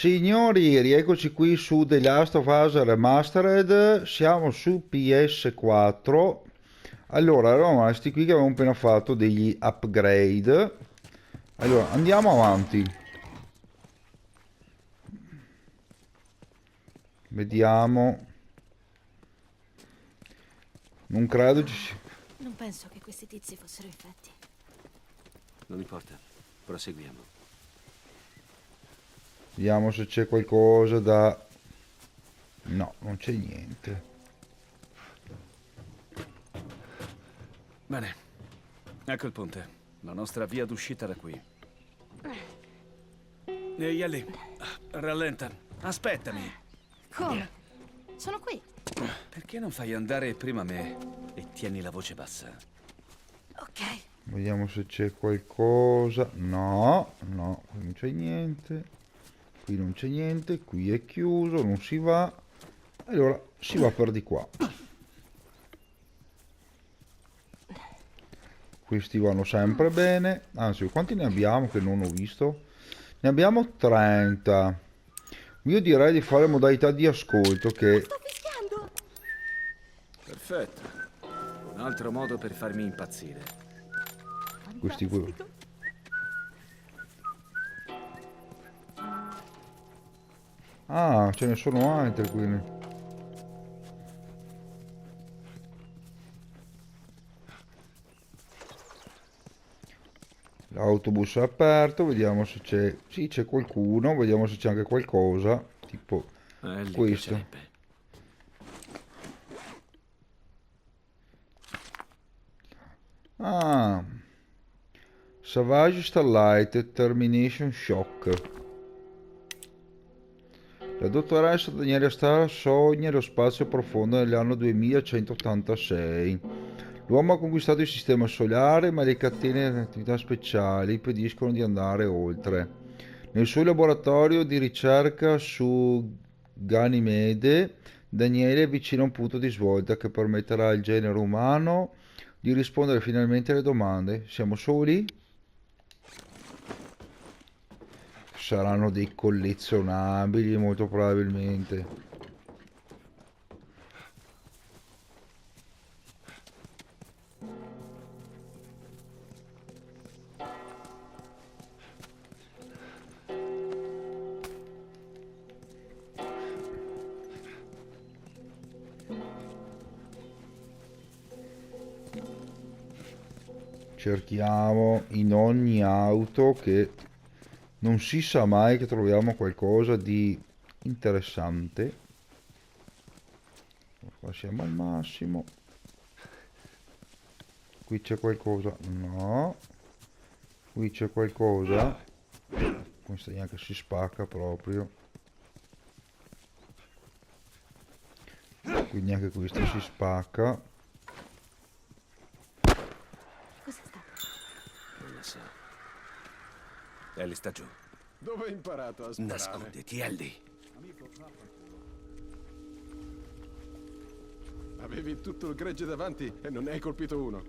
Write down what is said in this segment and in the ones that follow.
Signori, rieccoci qui su The Last of Us Remastered, siamo su PS4. Allora, eravamo questi qui che avevamo appena fatto degli upgrade. Allora, andiamo avanti. Vediamo. Non credo ci sia. Non penso che questi tizi fossero infetti. Non importa, proseguiamo. Vediamo se c'è qualcosa da... No, non c'è niente. Bene, ecco il ponte. La nostra via d'uscita da qui. Ehi, Ellie, rallenta. Aspettami. Come? Sono qui. Perché non fai andare prima me e tieni la voce bassa? Ok. Vediamo se c'è qualcosa. No, no, qui non c'è niente. Qui non c'è niente, qui è chiuso, non si va. Allora si va per di qua. Questi vanno sempre bene. Anzi, quanti ne abbiamo che non ho visto? Ne abbiamo 30. Io direi di fare modalità di ascolto che... Sto fischiando! Perfetto. Un altro modo per farmi impazzire. Questi qui. Fantastico. Ah, ce ne sono altri quindi. L'autobus è aperto, vediamo se c'è... Sì, c'è qualcuno, vediamo se c'è anche qualcosa. Tipo A Ellie questo. piacerebbe. Ah, Savage Starlight Termination Shock. La dottoressa Daniela Starr sogna lo spazio profondo nell'anno 2186. L'uomo ha conquistato il sistema solare, ma le catene di attività speciali impediscono di andare oltre. Nel suo laboratorio di ricerca su Ganimede, Daniele avvicina un punto di svolta che permetterà al genere umano di rispondere finalmente alle domande. Siamo soli? Saranno dei collezionabili molto probabilmente. Cerchiamo in ogni auto che non si sa mai che troviamo qualcosa di interessante. Qua siamo al massimo. Qui c'è qualcosa. No. Qui c'è qualcosa. Questa neanche si spacca proprio. Quindi anche questa si spacca. Cos'è stato? Non lo so. Ellie sta giù. Dove hai imparato a sparare? Nasconditi, Ellie. Avevi tutto il gregge davanti e non ne hai colpito uno.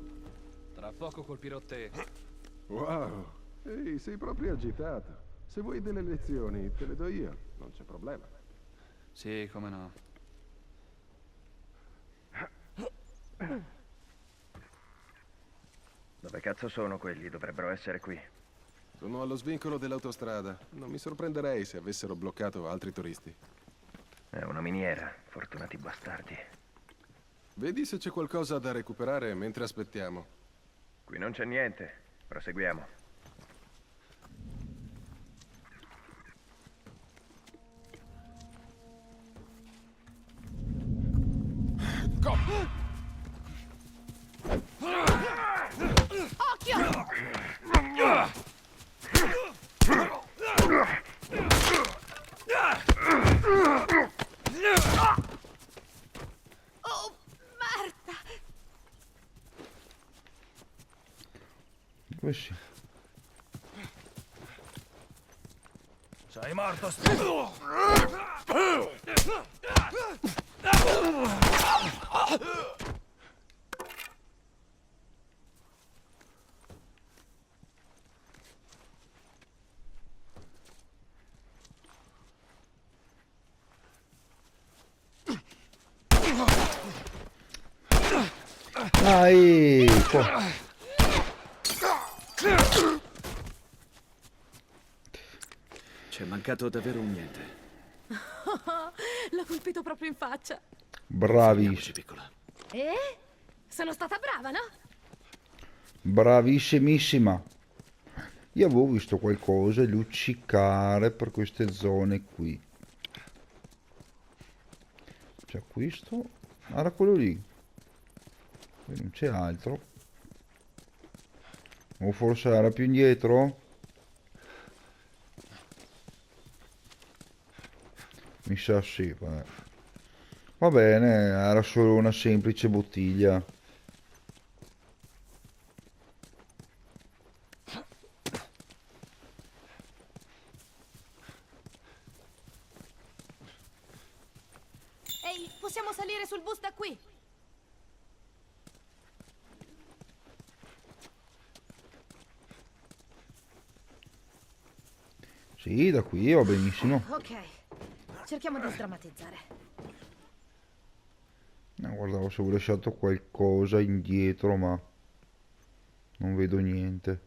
Tra poco colpirò te. Wow! Ehi, sei proprio agitato. Se vuoi delle lezioni, te le do io, non c'è problema. Sì, come no. Dove cazzo sono quelli? Dovrebbero essere qui. Sono allo svincolo dell'autostrada. Non mi sorprenderei se avessero bloccato altri turisti. È una miniera, fortunati bastardi. Vedi se c'è qualcosa da recuperare mentre aspettiamo. Qui non c'è niente. Proseguiamo. Occhio! Oh, Marta! Dove si? Sei morto, Dai! C'è mancato davvero un niente. L'ho colpito proprio in faccia. Bravissimo. Fermiamoci, piccola. Sono stata brava, no? Bravissimissima. Io avevo visto qualcosa luccicare per queste zone qui. C'è questo. Era quello lì. Qui non c'è altro. O forse era più indietro? Mi sa sì, vabbè. Va bene, era solo una semplice bottiglia. Ehi, possiamo salire sul bus da qui? Sì, da qui va benissimo. Ok, cerchiamo di sdrammatizzare. Guardavo se avevo lasciato qualcosa indietro, ma non vedo niente.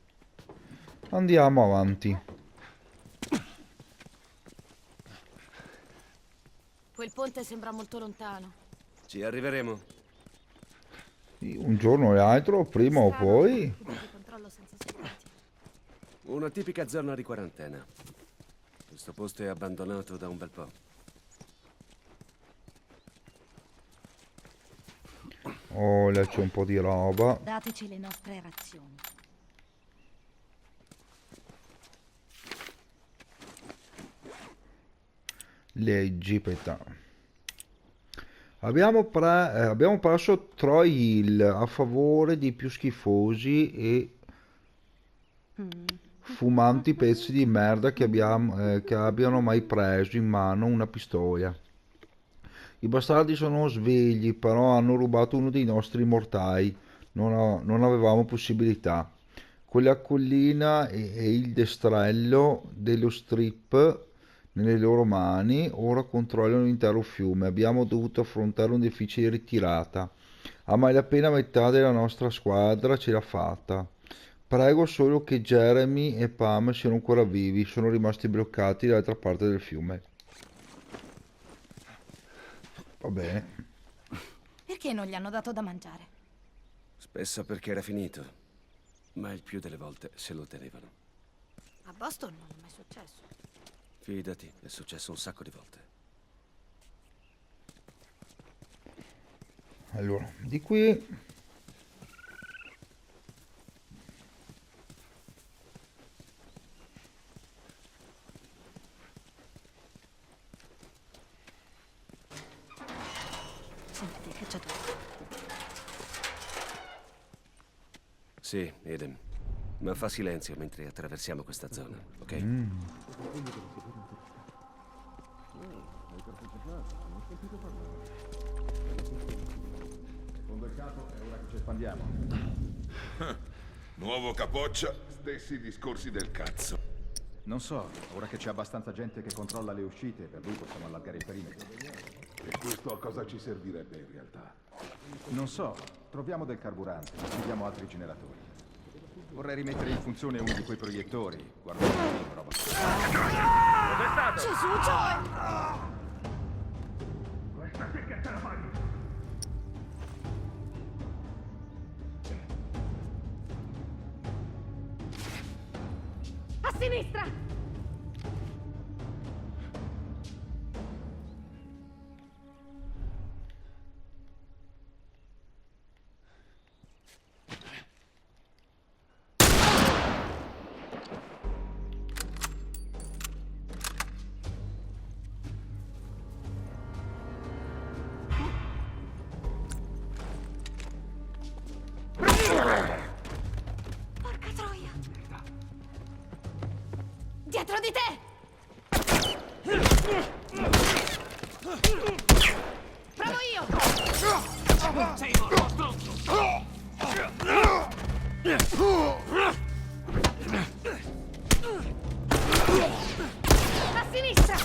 Andiamo avanti. Quel ponte sembra molto lontano. Ci arriveremo. Un giorno o l'altro, prima o Strano, poi. punto di controllo senza segreti. Una tipica zona di quarantena. Questo posto è abbandonato da un bel po'. Oh, là c'è un po' di roba. Dateci le nostre razioni. Leggi, aspetta. Abbiamo perso Troy Hill a favore dei più schifosi e fumanti pezzi di merda che abbiano mai preso in mano una pistola. I bastardi sono svegli, però hanno rubato uno dei nostri mortai. Non avevamo possibilità. Quella collina e il destrello dello strip nelle loro mani ora controllano l'intero fiume. Abbiamo dovuto affrontare un difficile ritirata. A malapena metà della nostra squadra ce l'ha fatta. Prego solo che Jeremy e Pam siano ancora vivi. Sono rimasti bloccati dall'altra parte del fiume. Va bene. Perché non gli hanno dato da mangiare? Spesso perché era finito, ma il più delle volte se lo tenevano. A Boston non è mai successo. Fidati, è successo un sacco di volte. Allora, di qui Sentite, cacciatore. Sì, Eden. Ma fa silenzio mentre attraversiamo questa zona, ok? Secondo il capo è ora che ci espandiamo. Nuovo capoccia, stessi discorsi del cazzo. Non so, ora che c'è abbastanza gente che controlla le uscite, per lui possiamo allargare il perimetro. E questo a cosa ci servirebbe in realtà? Non so, troviamo del carburante, attiviamo altri generatori. Vorrei rimettere in funzione uno di quei proiettori. Guarda un film, roba. Gesù, Joe! A sinistra! Porca troia! Dietro di te! Provo io! A sinistra!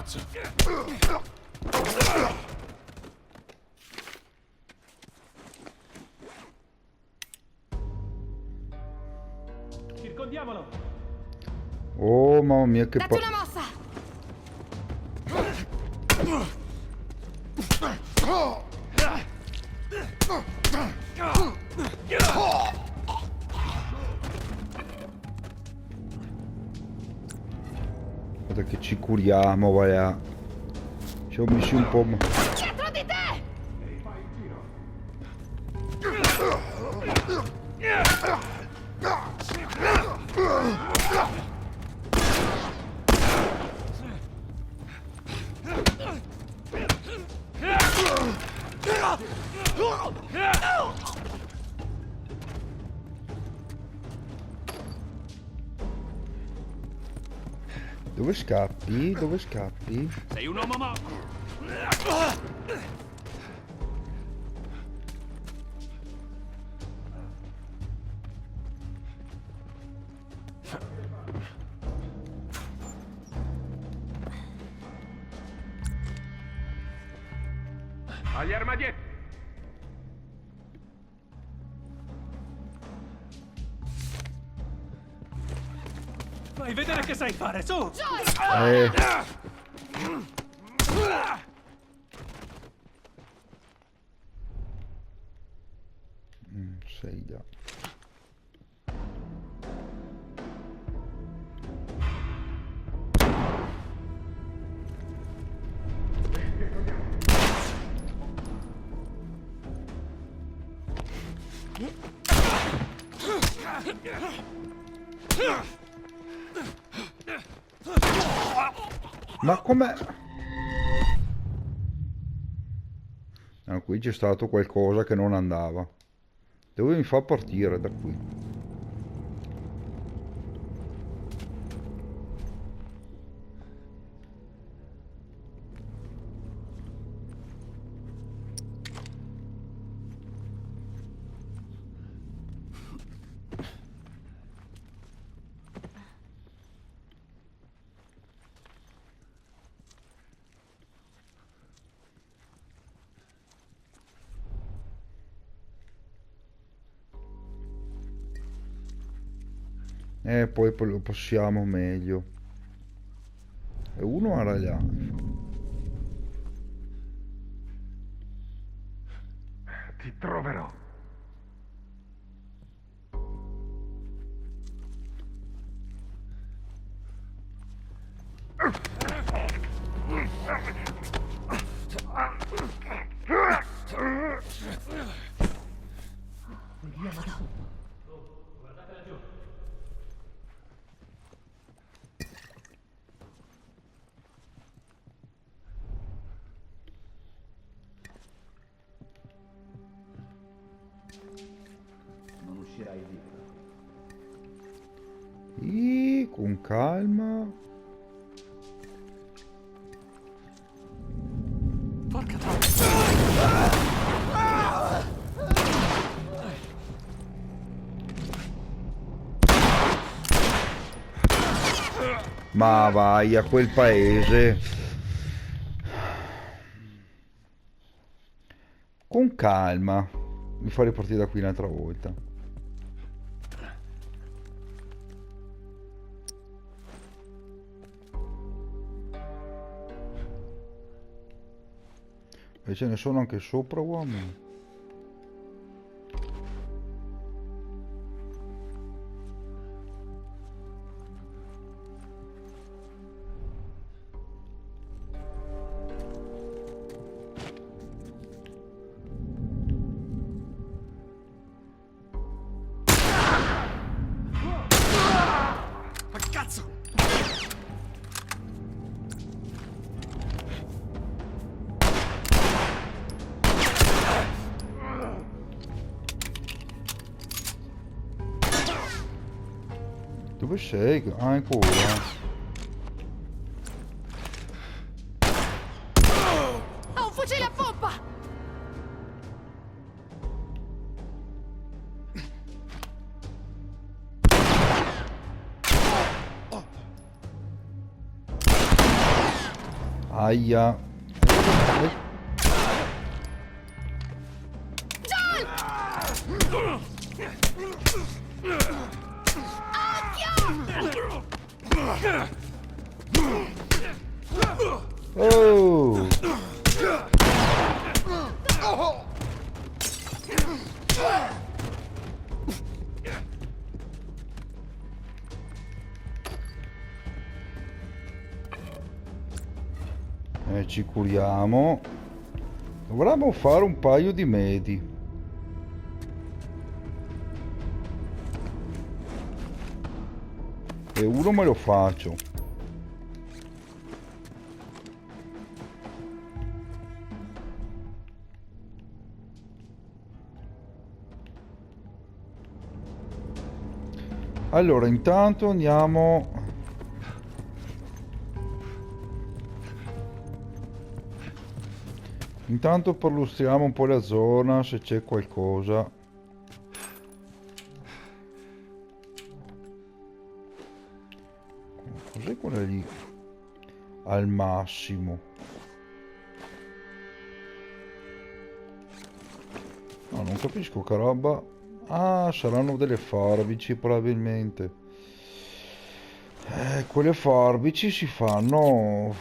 cazzo! Circondiamolo! Oh, mamma mia, che Datti una mossa! Guarda che ci curiamo, va là. Ci ho messo un po'. Dietro di te! Dove scappi? Dove scappi? Sei un uomo Agli armadietti! Fai vedere che sai fare, su! Eh, sei da. Ma com'è? No, qui c'è stato qualcosa che non andava. Dove mi fa partire da qui? Poi lo possiamo meglio. E uno era là. Ti troverò. Non uscirai vivo. Con calma. Porca troia! Ma vai a quel paese. Con calma. Mi fa ripartire da qui un'altra volta. E ce ne sono anche sopra, uomini. Ma cazzo! Dove sei? Ah, ancora. Ho un fucile a pompa! Aia. Oh! Ci curiamo. Dovremmo fare un paio di medi. E uno me lo faccio. Allora, intanto andiamo. Intanto perlustriamo un po' la zona se c'è qualcosa. Cos'è quella lì? Al massimo. No, non capisco che roba. Ah, saranno delle forbici probabilmente. Quelle forbici si fanno.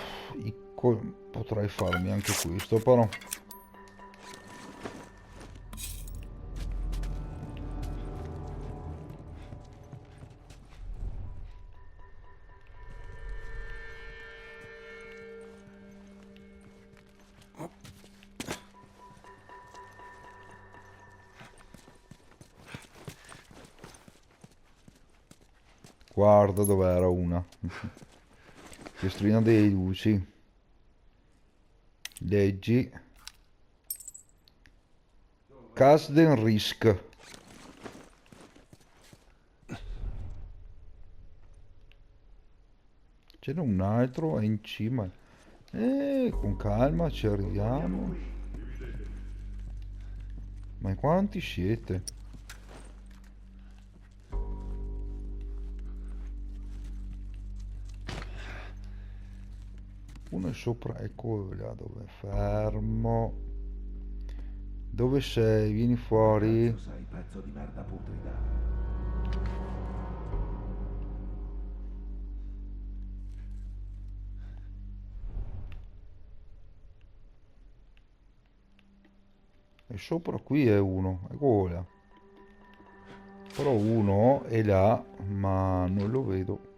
Potrei farmi anche questo, però. Guarda dov'era una. Piastrina dei luci. Leggi. Kasden Risk. C'era un altro, è in cima. Con calma ci arriviamo. Ma in quanti siete? Uno è sopra, ecco là dove è fermo. Dove sei? Vieni fuori. Sei pezzo di merda putrida. E sopra qui è uno, ecco là. Però uno è là, ma non lo vedo.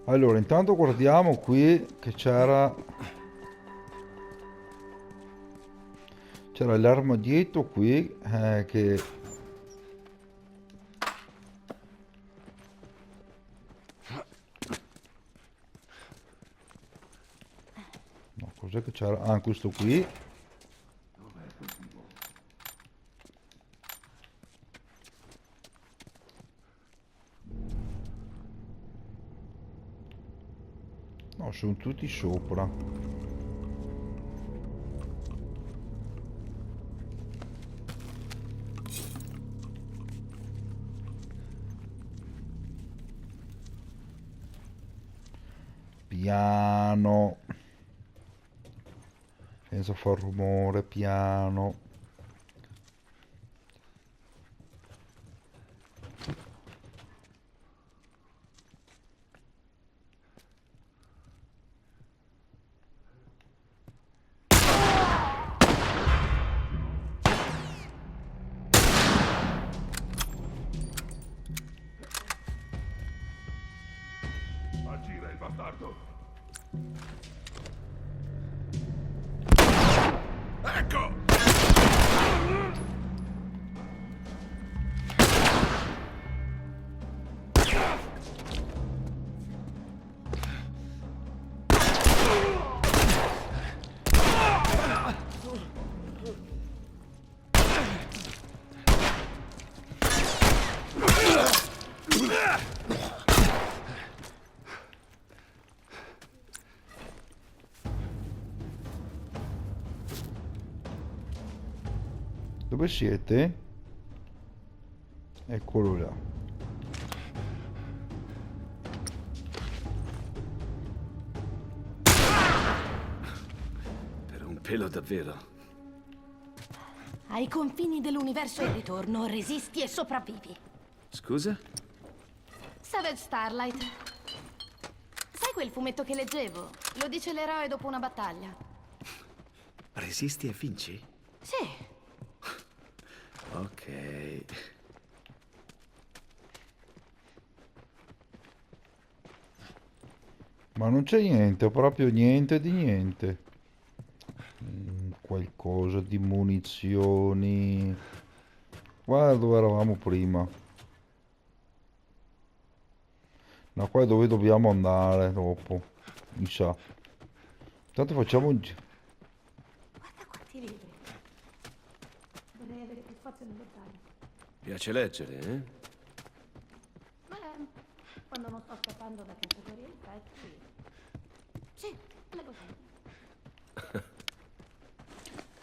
Allora, intanto guardiamo qui che c'era l'armadietto qui che no, cos'è che c'era? Ah, questo qui. No, sono tutti sopra. Piano. Senza far rumore, piano. Aggira il bastardo. Ecco! Dove siete? Eccolo là. Per un pelo davvero. Ai confini dell'universo e ritorno, resisti e sopravvivi. Scusa? Savage Starlight. Sai quel fumetto che leggevo? Lo dice l'eroe dopo una battaglia. Resisti e vinci? Sì. Ok. Ma non c'è niente, proprio niente di niente. Qualcosa di munizioni. Guarda dove eravamo prima. No, qua è dove dobbiamo andare dopo. Mi sa. Intanto facciamo un giro. Guarda quanti libri. Vorrei avere più spazio nel dettaglio. Piace leggere, eh? Beh, quando non sto scappando da cacciatori e infetti. Sì, leggo sempre.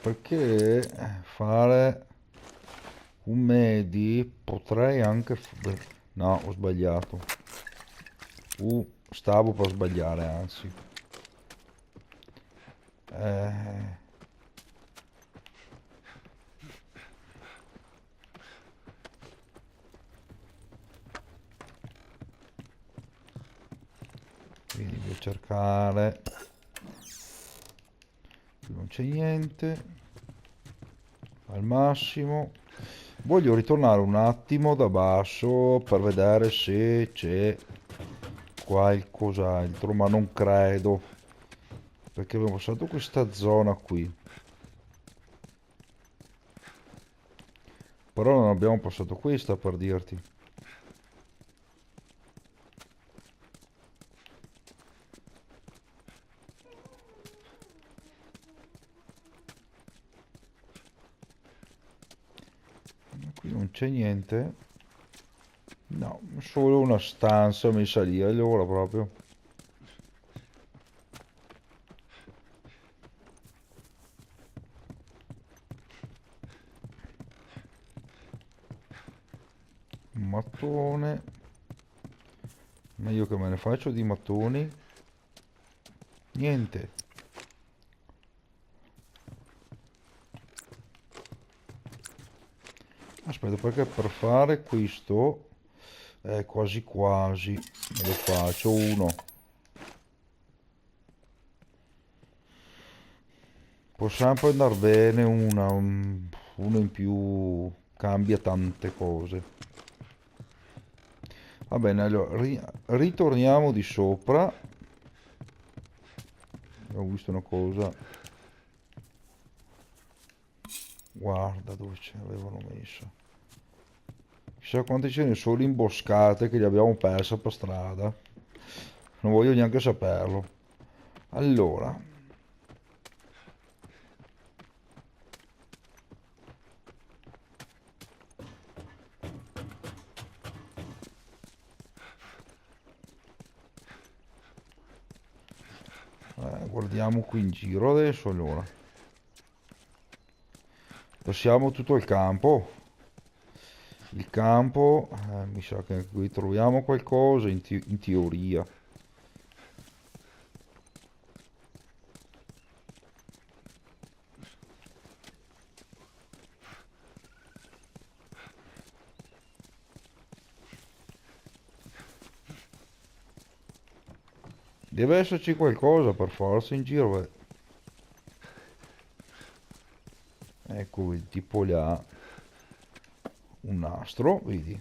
Perché fare un medi potrei anche... No, ho sbagliato. Stavo per sbagliare, anzi. Quindi devo cercare. Qui non c'è niente. Al massimo. Voglio ritornare un attimo da basso per vedere se c'è qualcos'altro, ma non credo. Perché abbiamo passato questa zona qui. Però non abbiamo passato questa, per dirti. Qui non c'è niente. No, solo una stanza messa lì, allora proprio. Un mattone. Meglio che me ne faccio di mattoni. Niente. Aspetta, perché per fare questo quasi quasi me lo faccio uno. Può sempre andare bene uno in più, cambia tante cose. Va bene, allora ritorniamo di sopra. Ho visto una cosa. Guarda dove ce l'avevano messa. Chissà quante ce ne sono imboscate che li abbiamo perse per strada. Non voglio neanche saperlo. Allora. Guardiamo qui in giro adesso, allora. Passiamo tutto il campo. Il campo, mi sa che qui troviamo qualcosa in teoria. Deve esserci qualcosa per forza in giro. Ecco, il tipo là. Un nastro, vedi?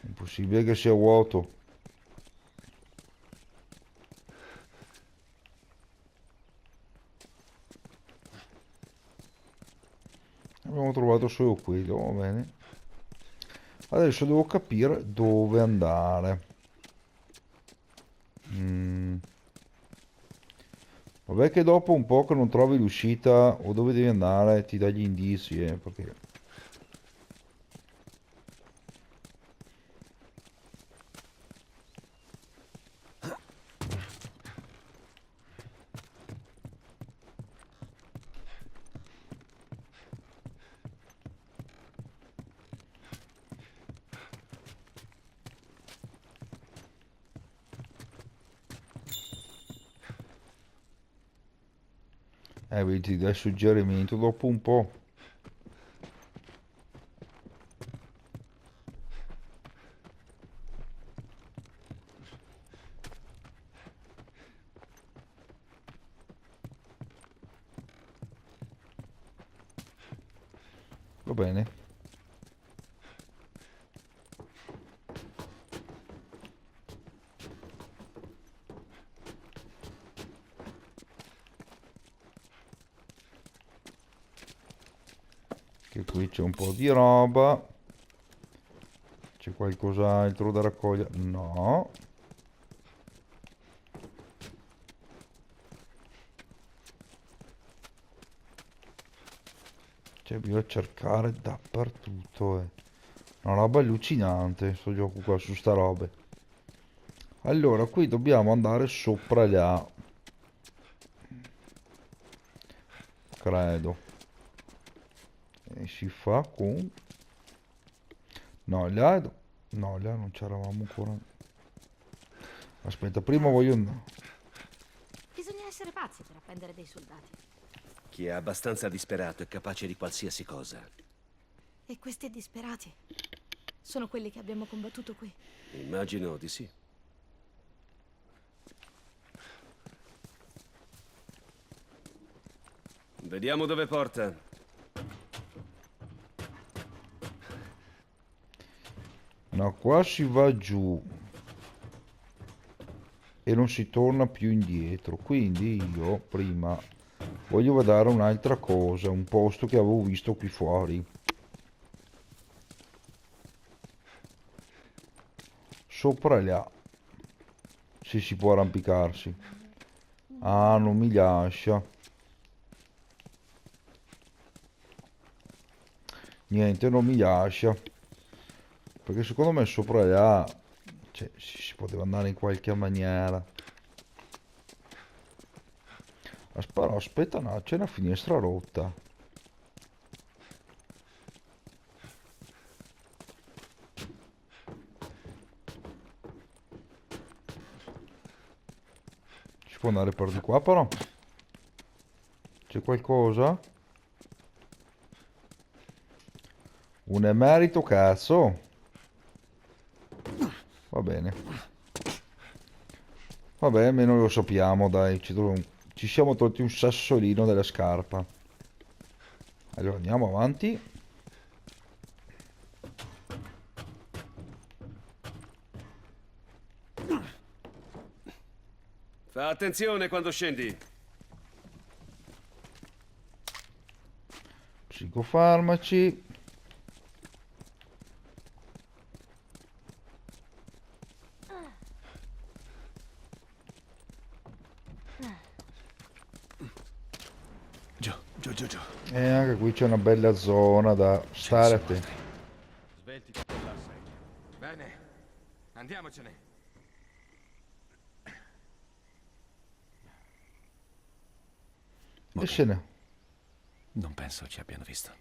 Impossibile che sia vuoto. Abbiamo trovato solo quello, va bene. Adesso devo capire dove andare. Vabbè che dopo un po' che non trovi l'uscita o dove devi andare ti dà gli indizi, perché... Vedi, ti dai suggerimento dopo un po'. Va bene. Che qui c'è un po' di roba. C'è qualcos'altro da raccogliere? No. Cioè bisogna cercare dappertutto. Una roba allucinante sto gioco qua su sta robe. Allora qui dobbiamo andare sopra là. Credo. E si fa con... No, là... No, là non c'eravamo ancora. Aspetta, prima voglio andare. Bisogna essere pazzi per appendere dei soldati. Chi è abbastanza disperato è capace di qualsiasi cosa. E questi disperati sono quelli che abbiamo combattuto qui. Immagino di sì. Vediamo dove porta. No, qua si va giù e non si torna più indietro. Quindi io prima voglio vedere un'altra cosa, un posto che avevo visto qui fuori. Sopra là. Se si può arrampicarsi. Ah, non mi lascia. Niente, non mi lascia. Perché secondo me sopra là, cioè, si poteva andare in qualche maniera. Però aspetta, no, c'è una finestra rotta. Si può andare per di qua però. C'è qualcosa? Un emerito cazzo. Va bene. Vabbè, almeno lo sappiamo, dai. Ci siamo tolti un sassolino della scarpa. Allora andiamo avanti. Fa attenzione quando scendi. Psicofarmaci. Giù. E anche qui c'è una bella zona da stare attenti. Sveltiti con l'asse. Bene, andiamocene. E se ne. Non penso ci abbiano visto.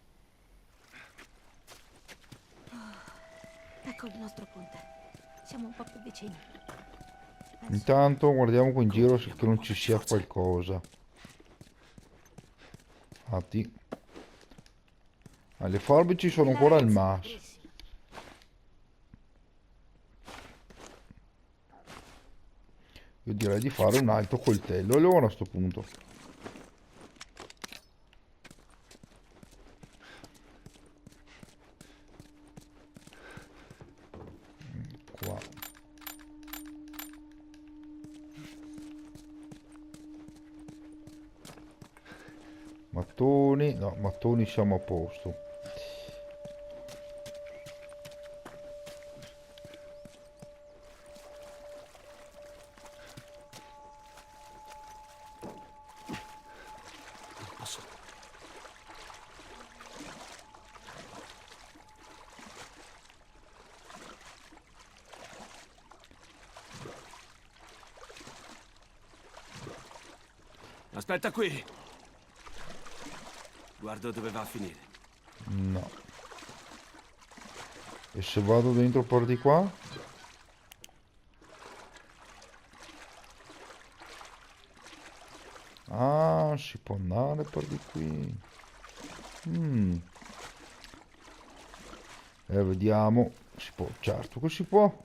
Ecco il nostro ponte. Siamo un po' più vicini. Intanto guardiamo qui in giro se che non ci sia qualcosa. Infatti. Le forbici sono ancora al massimo. Io direi di fare un altro coltello allora a sto punto. Qua. Mattoni, no, mattoni siamo a posto. Aspetta qui. Guardo dove va a finire. No. E se vado dentro per di qua? Ah, non si può andare per di qui. Vediamo. Si può, certo che si può.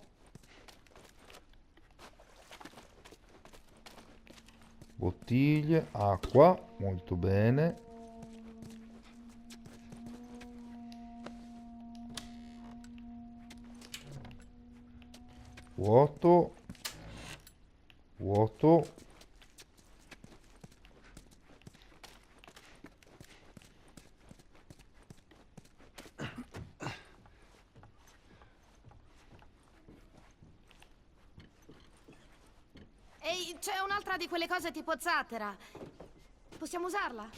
Bottiglie, acqua, molto bene. Vuoto. Vuoto. Ehi, c'è un'altra di quelle cose tipo zattera. Possiamo usarla?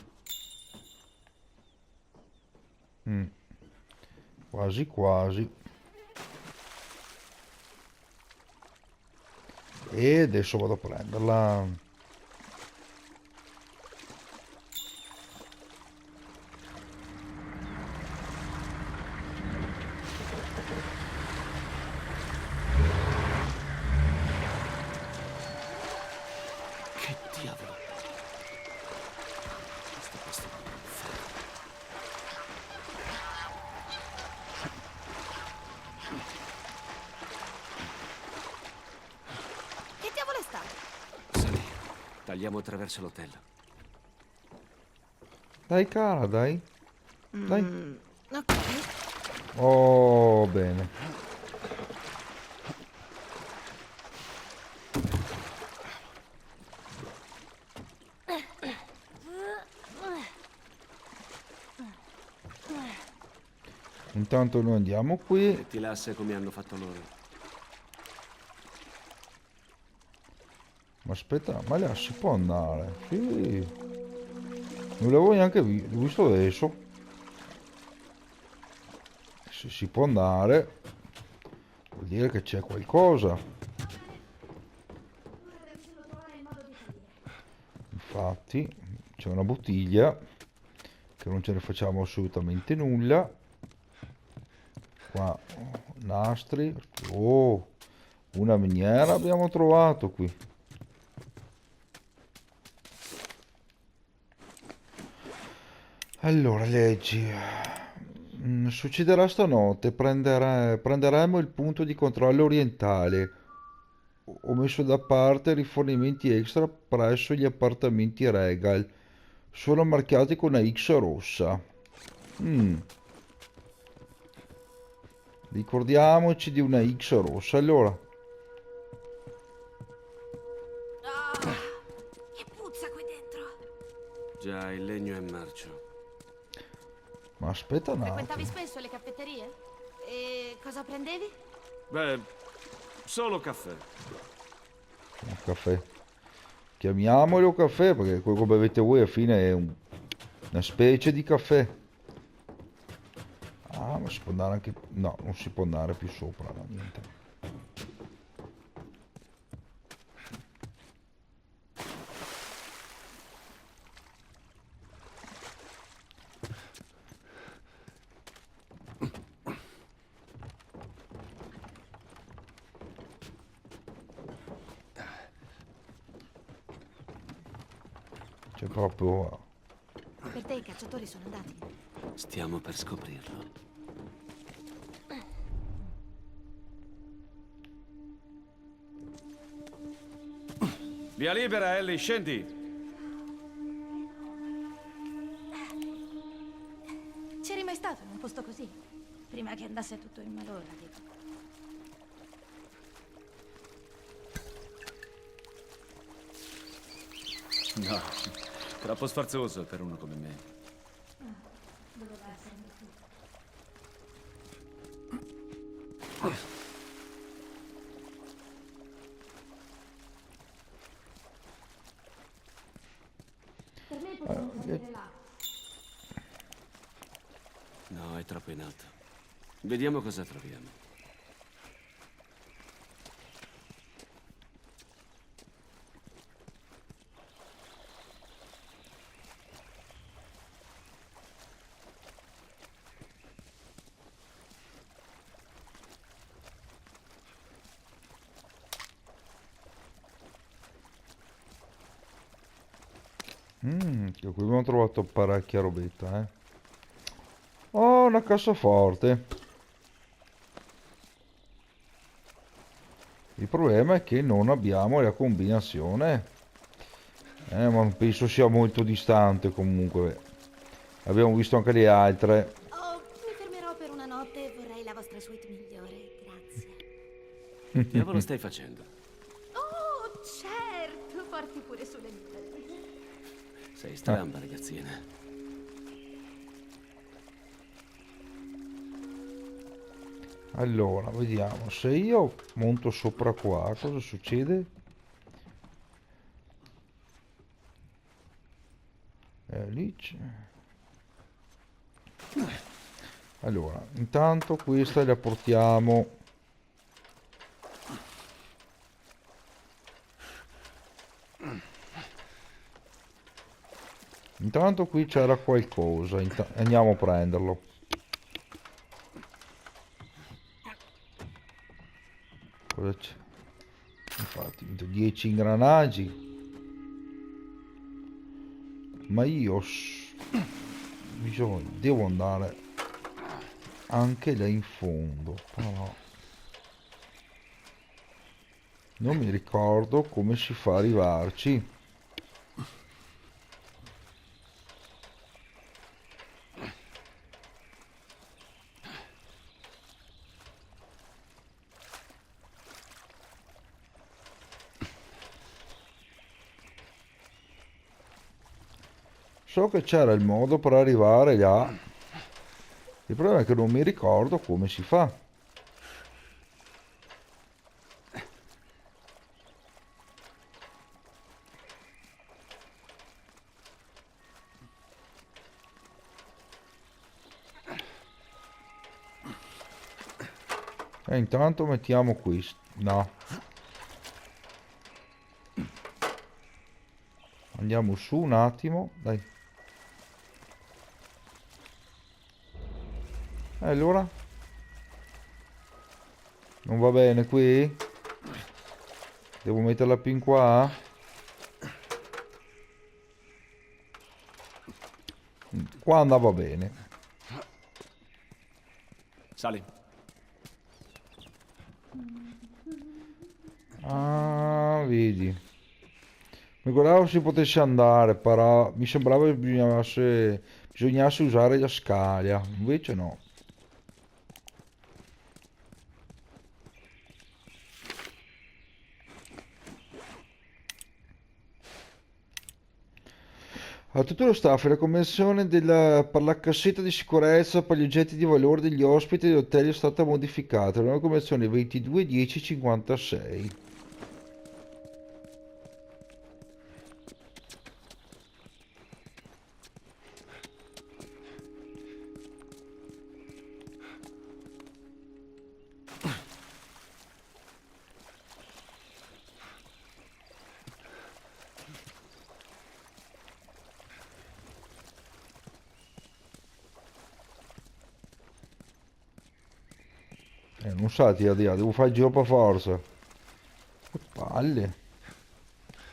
Quasi quasi. E adesso vado a prenderla. Che diavolo? Questo Che diavolo è stato? Sali, tagliamo attraverso l'hotel. Dai cara, dai. Dai. Ok. Oh, bene. Intanto noi andiamo qui. Metti l'asse come hanno fatto loro. Ma aspetta, ma là si può andare? Sì. Non l'avevo neanche visto adesso. Se si può andare, vuol dire che c'è qualcosa. Infatti, c'è una bottiglia che non ce ne facciamo assolutamente nulla. Qua, nastri. Oh, una miniera abbiamo trovato qui. Allora, leggi. Succederà stanotte. Prenderemo il punto di controllo orientale. Ho messo da parte rifornimenti extra presso gli appartamenti Regal. Sono marchiati con una X rossa. Ricordiamoci di una X rossa. Allora, Che puzza qui dentro. Già, il legno è marcio. ma aspetta un Frequentavi attimo. spesso le caffetterie? E cosa prendevi? Beh, solo caffè. Un caffè. Chiamiamolo caffè perché quello che bevete voi alla fine è una specie di caffè. Ah, ma si può andare anche... No, non si può andare più sopra, no, niente. C'è proprio... Per te i cacciatori sono andati. Stiamo per scoprirlo. Via libera, Ellie, scendi! C'eri mai stato in un posto così? Prima che andasse tutto in malora, dico. No, troppo sfarzoso per uno come me. Per me possiamo salire là. No, è troppo in alto. Vediamo cosa troviamo. Che qui abbiamo trovato parecchia robetta, eh. Oh, una cassaforte. Il problema è che non abbiamo la combinazione. Ma penso sia molto distante comunque. Abbiamo visto anche le altre. Oh, mi fermerò per una notte e vorrei la vostra suite migliore, grazie. Che diavolo stai facendo? Oh, certo, porti pure sulle mie. Sei stramba, ragazzina. Allora, vediamo. Se io monto sopra qua, cosa succede? Lì c'è. Allora, intanto questa la portiamo. Intanto qui c'era qualcosa, andiamo a prenderlo. Cosa c'è? Infatti, 10 ingranaggi. Ma io devo andare anche là in fondo, però non mi ricordo come si fa a arrivarci. So che c'era il modo per arrivare là. Il problema è che non mi ricordo come si fa. E intanto mettiamo qui. No. Andiamo su un attimo. Dai. Allora? Non va bene qui? Devo metterla più in qua? Qua andava bene. Sali. Ah, vedi. Mi ricordavo si potesse andare, però mi sembrava che bisognasse usare la scala. Invece no. A tutto lo staff, la convenzione per la cassetta di sicurezza per gli oggetti di valore degli ospiti dell'hotel è stata modificata. La nuova convenzione 22.10.56. Non sa tira di là, devo fare il giro per forza. Che palle.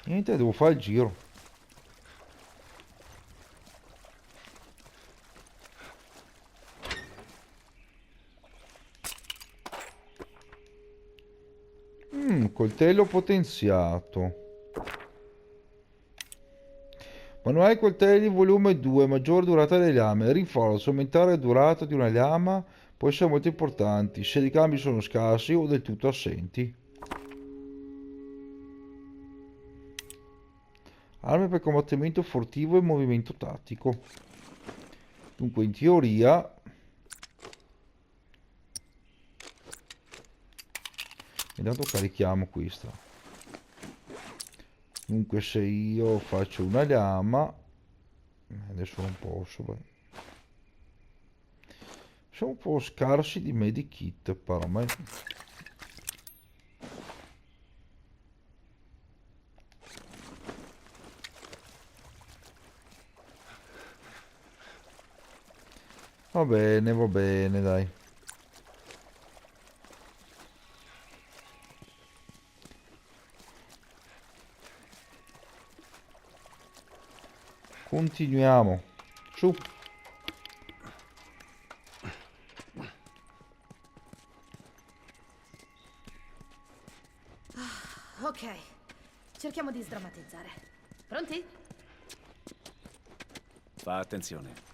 Niente, devo fare il giro. Coltello potenziato. Manuale coltelli volume 2, maggiore durata delle lame. Rinforzo, aumentare la durata di una lama può essere molto importante se i ricambi sono scarsi o del tutto assenti. Armi per combattimento furtivo e movimento tattico. Dunque in teoria intanto carichiamo questa. Dunque se io faccio una lama, adesso non posso, beh. Siamo un po' scarsi di medikit, però ma... Va bene, dai. Continuiamo. Su. Ok, cerchiamo di sdrammatizzare. Pronti? Fa attenzione.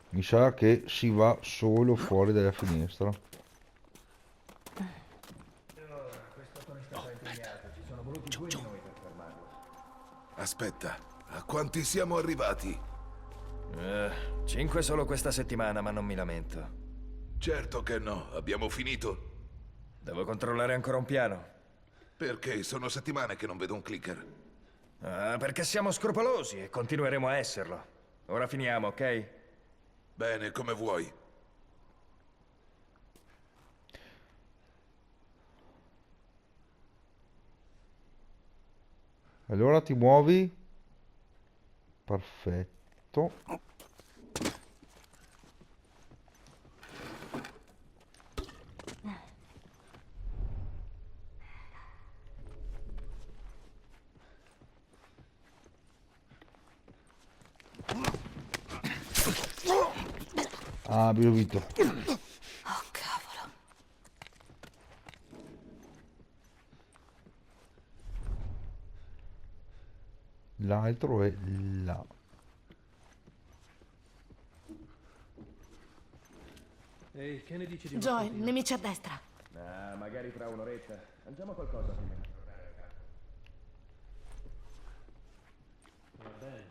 Mi sa che si va solo fuori dalla finestra. Aspetta, a quanti siamo arrivati? 5 solo questa settimana, ma non mi lamento. Certo che no, abbiamo finito. Devo controllare ancora un piano. Perché sono settimane che non vedo un clicker. Perché siamo scrupolosi e continueremo a esserlo. Ora finiamo, ok? Bene, come vuoi. Allora ti muovi. Perfetto. Ah, abbiamo vinto. Oh, cavolo. L'altro è là. Ehi, che ne dici di Joel, nemici a destra. Magari tra un'oretta. Mangiamo qualcosa prima. Va bene,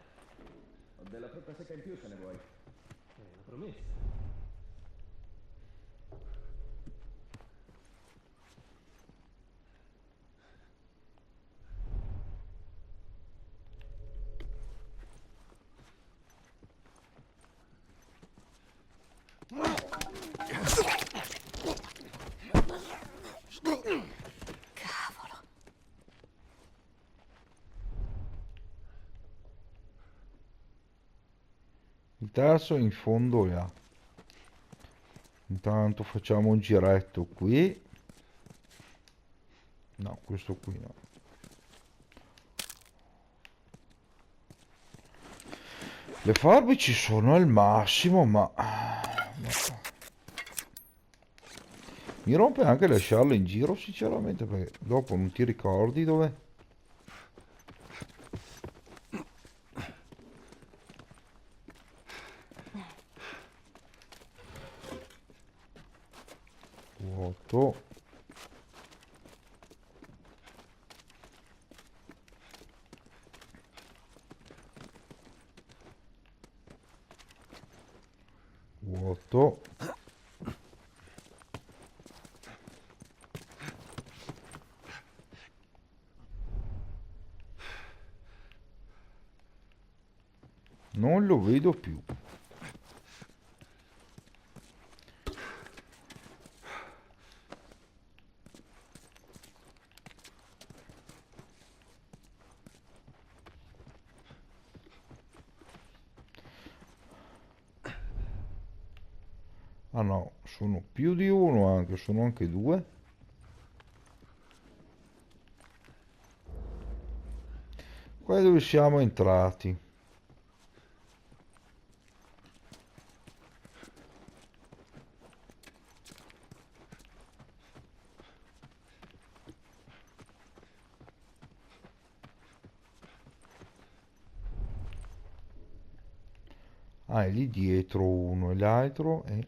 Ho della frutta secca in più se ne vuoi. l'ho promesso. Cavolo. Il terzo in fondo là. Intanto facciamo un giretto qui. No, questo qui no. Le forbici sono al massimo, ma mi rompe anche lasciarle in giro, sinceramente, perché dopo non ti ricordi dove. Vuoto. Vuoto. Non lo vedo più. Ah no, sono più di uno anche, sono anche due. Qua è dove siamo entrati. Ah, è lì dietro uno e l'altro è...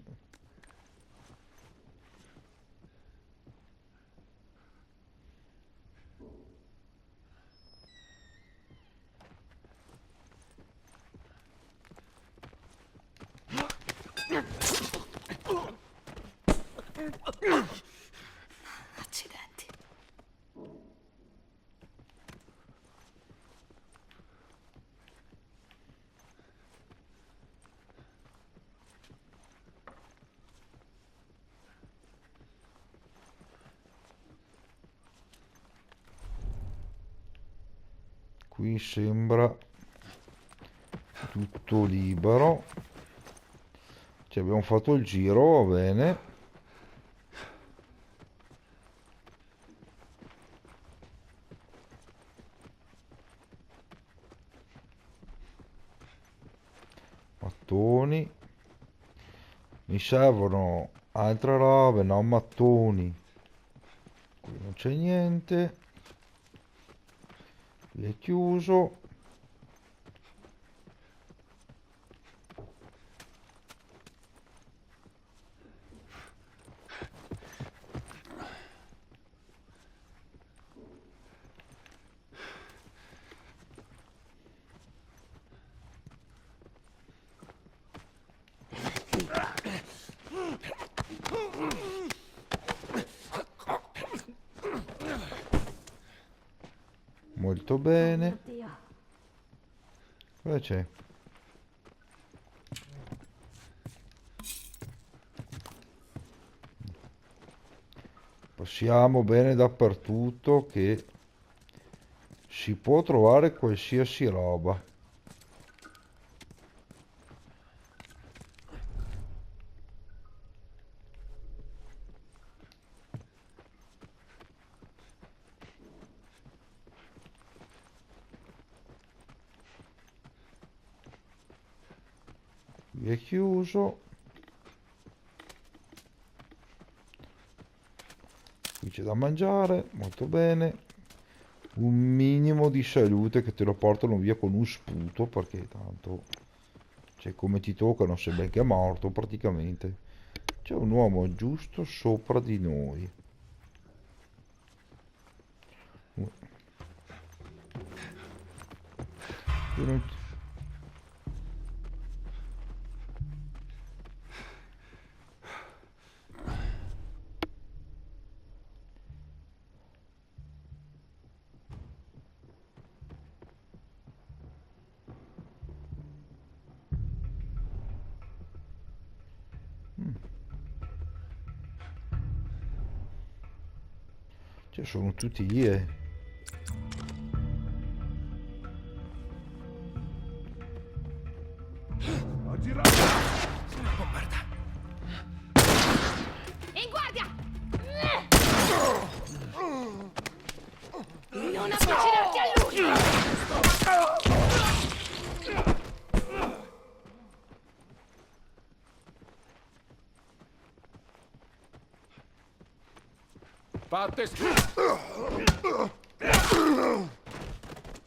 Accidenti. Qui sembra tutto libero. Ci abbiamo fatto il giro, va bene. Mattoni. Mi servono altre robe, no mattoni. Qui non c'è niente. Qui è chiuso. Molto bene. Cosa c'è? Passiamo bene dappertutto che si può trovare qualsiasi roba. Qui è chiuso. Qui c'è da mangiare, molto bene. Un minimo di salute che te lo portano via con un sputo, perché tanto, cioè, come ti toccano sei ben che è morto praticamente. C'è un uomo giusto sopra di noi. Qui non- Cioè, sono tutti lì, In guardia! Non avvicinarti a lui! Fate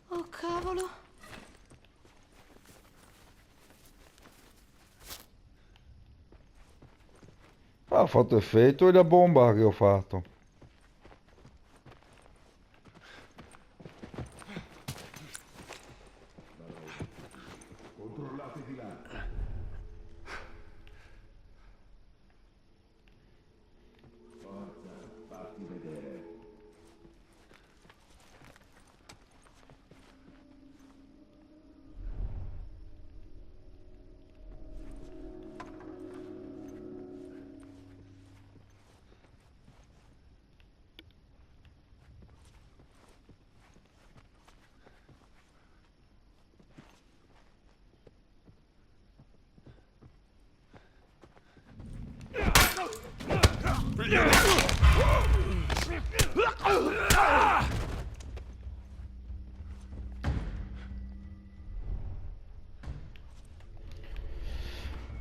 Oh, cavolo. Ha fatto effetto e la bomba che ho fatto.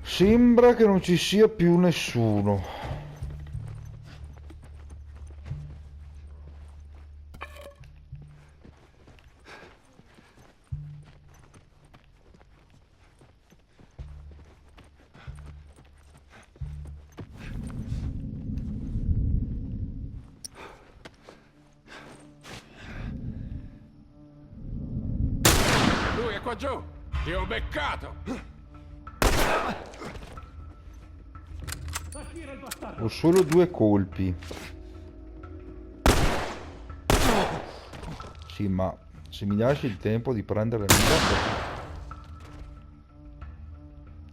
Sembra che non ci sia più nessuno. Lui è qua giù! Ti ho beccato! Ho solo 2 colpi. Sì, ma se mi lasci il tempo di prendere la mira.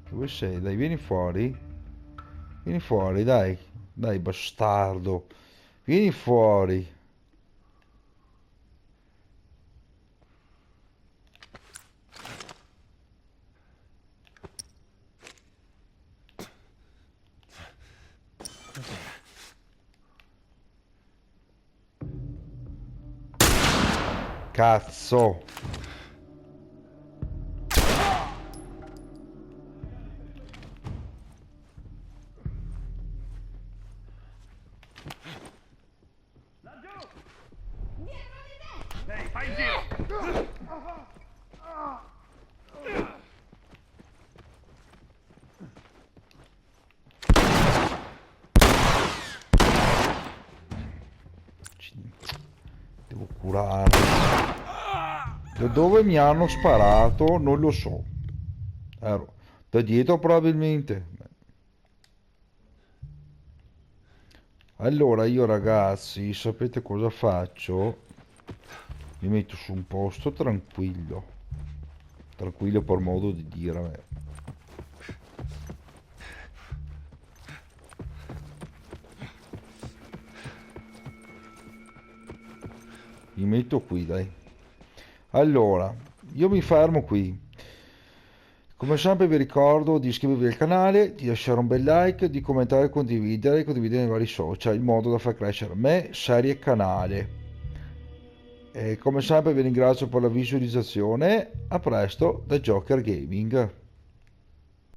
Dove sei? Dai, vieni fuori. Vieni fuori, dai. Dai, bastardo. Vieni fuori. Cazzo. Devo curare. Da dove mi hanno sparato non lo so. Da dietro probabilmente. Allora io ragazzi, sapete cosa faccio? Mi metto su un posto tranquillo. Tranquillo per modo di dire a me. Mi metto qui, dai. Allora, io mi fermo qui. Come sempre vi ricordo di iscrivervi al canale, di lasciare un bel like, di commentare e condividere nei vari social, in modo da far crescere me, serie e canale. E come sempre vi ringrazio per la visualizzazione. A presto da Joker Gaming.